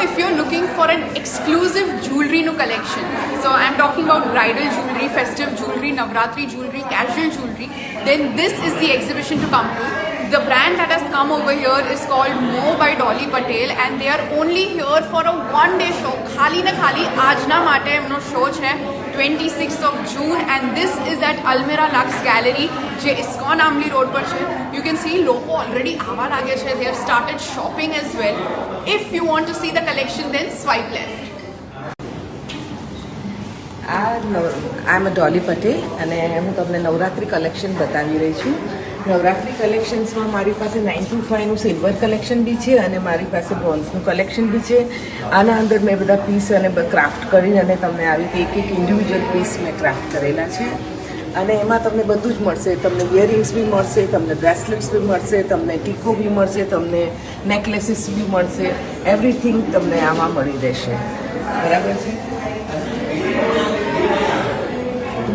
if you're looking for an exclusive jewelry no collection, so I'm talking about bridal jewelry, festive jewelry, Navratri jewelry, casual jewelry, then this is the exhibition to come to. The brand that has come over here is called Mo by Dolly Patel, and they are only here for a one-day show. ખાલી ને ખાલી આજના માટે એમનો show છે 26th of June, and this is at Almira Lux Gallery, જે ISKCON આમલી road પર છે. You can see લોકો already આવા લાગે છે. They have started shopping as well. If you want to see the collection, then swipe left. I'm ડોલી પટેલ અને હું તમને નવરાત્રિ કલેક્શન બતાવી રહી છું. નવરાત્રિ કલેક્શન્સમાં મારી પાસે 925નું સિલ્વર કલેક્શન બી છે અને મારી પાસે બ્રોન્ઝનું કલેક્શન બી છે. આના અંદર મેં બધા પીસ અને ક્રાફ્ટ કરીને અને તમને આવી રીતે એક ઇન્ડિવિજ્યુઅલ પીસ મેં ક્રાફ્ટ કરેલા છે અને એમાં તમને બધું જ મળશે. તમને ઇયરિંગ્સ બી મળશે, તમને બ્રેસલેટ્સ બી મળશે, તમને ટીકો બી મળશે, તમને નેકલેસીસ બી મળશે. એવરીથિંગ તમને આમાં મળી રહેશે. બરાબર છે.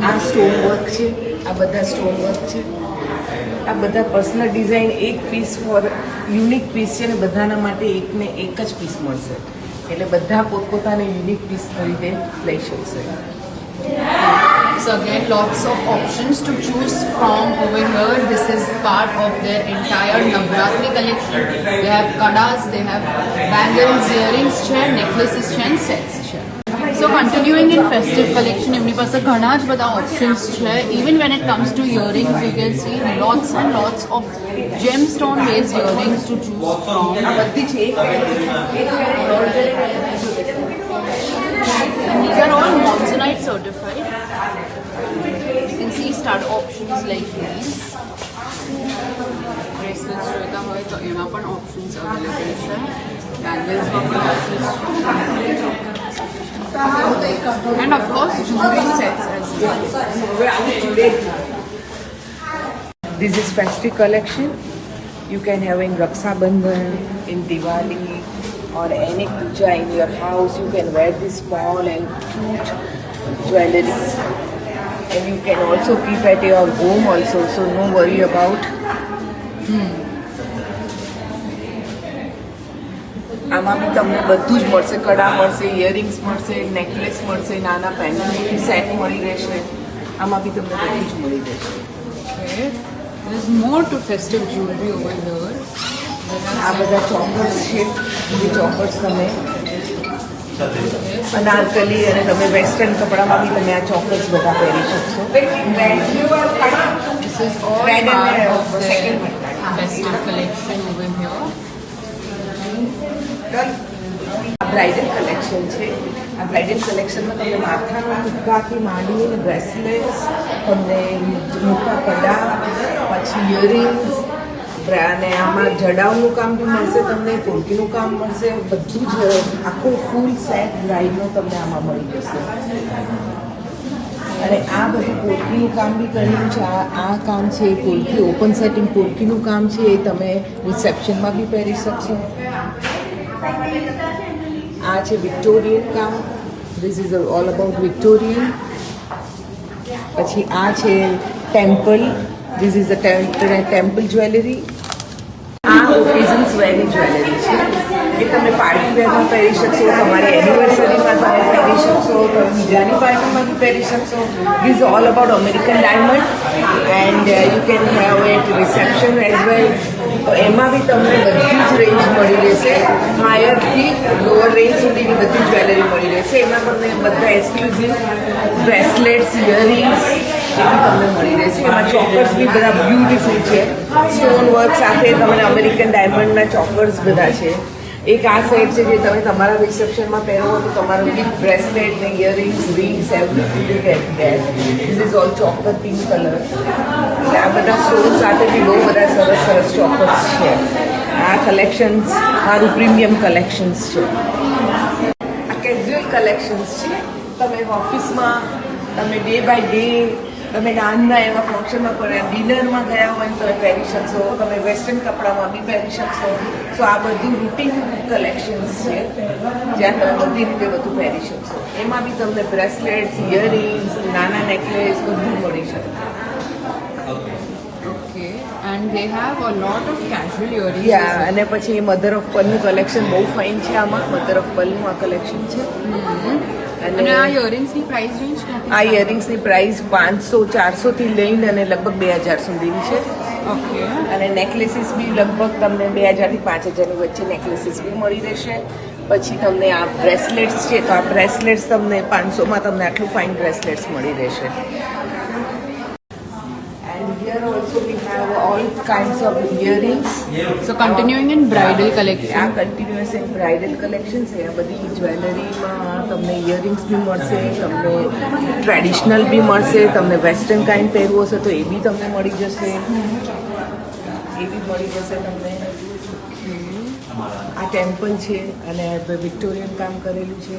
આ સ્ટોન વર્ક છે, આ બધા સ્ટોન વર્ક છે. આ બધા પર્સનલ ડિઝાઇન એક પીસ ફોર યુનિક પીસ છે ને બધાના માટે એકને એક જ પીસ મળશે. એટલે બધા પોતપોતાને યુનિક પીસ રીતે લઈ શકશે. So again, lots of options to choose from over here. This is part of their entire Navratri collection. They have kadas, they have bangles, earrings, necklaces, and sets. So continuing in festive collection, એમની પાસે ઘણા જ બધા options છે. Even when it comes to earrings, you can see lots and lots of gemstone based earrings to choose from. આ બધી છે And these are all Monzonite certified. You can see stud options like these. Bracelets જોઈતા હોય તો એમાં પણ options available છે. Bangles માં પણ options છે. And of course jewelry sets as well. This is festive collection. You can have in Raksha Bandhan, in Diwali, or any puja in your house. You can wear this small and cute jewelry, and you can also keep at your home also. So no worry about. આમાં બી તમને બધું જ મળશે. કડા મળશે, earrings મળશે, necklace મળશે, નાના પેન્ડલની set મળી રહેશે. આમાં બી તમને બધું જ મળી રહેશે. Okay. There's more to festive jewelry over here. આ બધા ચોકર્સ છે. એ ચોકર્સ તમે અનારકલી અને તમે વેસ્ટર્ન કપડામાં બી તમે આ ચોકર્સ બધા પહેરી શકશો. This is all part of the festive collection over here. Bridal collection છે. આ બ્રાઇડલ કલેક્શનમાં તમને માથાના ટીકાથી માંડીને બ્રેસલેટ્સ, તમને મોટા કડા, પછી ઇયરિંગ્સ અને આમાં જડાઓનું કામ બી મળશે, તમને પોલકીનું કામ મળશે. બધું જ આખું ફૂલ સેટ બ્રાઇડનો તમને આમાં મળી જશે. અને આ બધું પોલકીનું કામ બી કરેલું છે. આ કામ છે પોલકી, ઓપન સેટિંગ પોલકીનું કામ છે. એ તમે રિસેપ્શનમાં બી પહેરી શકશો. આ છે વિક્ટોરિયન કામ. This is all about Victorian. પછી આ છે temple. This is a temple jewellery. આ ઓકેઝન્સ વેરની જ્વેલરી છે. એ તમે પાર્ટી વેરમાં પહેરી શકશો, તમારી એનિવર્સરીમાં તમે પહેરી શકશો, બીજાની પાર્ટીમાં બી પહેરી શકશો. This all about American diamond and you can have it reception as well. તો એમાં બી તમને બધી જ રેન્જ મળી રહેશે. હાયરથી લોઅર રેન્જ સુધીની બધી જ્વેલરી મળી રહેશે. એમાં તમને બધા એક્સક્લુઝિવ બ્રેસલેટ્સ, ઇયરિંગ્સ એ બી તમને મળી રહેશે. એમાં ચોકર્સ બી બધા બ્યુટિફુલ છે. સ્ટોન વર્ક સાથે તમને અમેરિકન ડાયમંડના ચોકર્સ બધા છે. એક આ સેટ છે જે તમે તમારા રિસેપ્શનમાં પહેરો તો તમારું વિથ બ્રેસલેટ ને earrings, rings everything you get that. This is all choker pink colour. એટલે આ બધા સ્ટોન સાથે બી બહુ બધા સરસ સરસ ચોકર્સ છે. આ કલેક્શન્સ મારું પ્રીમિયમ કલેક્શન્સ છે. આ કેઝ્યુઅલ કલેક્શન્સ છે. તમે ઓફિસમાં તમે ડે બાય ડે તમે નાના એવા ફંક્શનમાં ડિનરમાં ગયા હોય તો તમે પહેરી શકશો. તમે વેસ્ટર્ન કપડામાં બી પહેરી શકશો. સો આ બધું રૂટીન કલેક્શન્સ છે જ્યાં તમે બધી રીતે બધું પહેરી શકશો. એમાં બી તમને બ્રેસલેટ્સ, ઇયરિંગ્સ, નાના નેકલેસ બધું મળી શકે. Okay. and they have a lot of casual earrings. યા અને પછી મધર ઓફ પર્લનું કલેક્શન બહુ ફાઇન છે આમાં. મધર ઓફ પર્લનું આ કલેક્શન છે. અને આ ઇયરિંગ્સની પ્રાઇસ રેન્જ આ ઇયરિંગ્સની પ્રાઇસ 500-400 થી લઈને અને લગભગ 2000 સુધીની છે. ઓકે. અને નેકલેસીસ બી લગભગ તમને 2000 થી 5000 ની વચ્ચે નેકલેસીસ બી મળી રહેશે. પછી તમને આ બ્રેસલેટ્સ છે તો આ બ્રેસલેટ્સ તમને 500માં તમને આટલું ફાઇન બ્રેસલેટ્સ મળી રહેશે. And here also we have all kinds of earrings. So continuing in bridal collection. આ કન્ટિન્યુઅસ ઇન બ્રાઇડલ કલેક્શન છે. આ બધી જ્વેલરીમાં તમને ઇયરિંગ્સ બી મળશે, તમને ટ્રેડિશનલ બી મળશે, તમને વેસ્ટર્ન કાઇન્ડ પહેરવું હશે તો એ બી તમને મળી જશે. એ બી મળી જશે તમને. આ ટેમ્પલ છે અને વિક્ટોરિયન કામ કરેલું છે.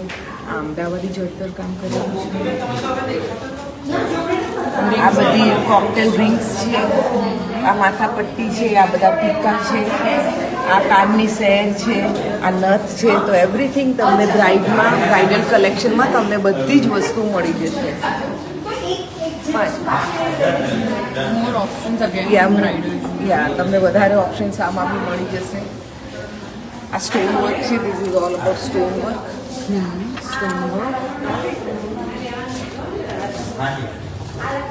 આ અમદાવાદી જળતર કામ કરેલું છે. આ બધી કોકટેલ રિંગ્સ છે. આ માથાપટ્ટી છે. આ બધા ટીકા છે. આ કાનની સેર છે. આ નથ છે. તો એવરીથિંગ તમને બ્રાઇડલ કલેક્શનમાં તમને બધી જ વસ્તુ મળી જશે. More options again. યા તમને વધારે ઓપ્શન્સ આમાં બી મળી જશે. આ સ્ટોન વર્ક છે. This is all about stone work. Stone work.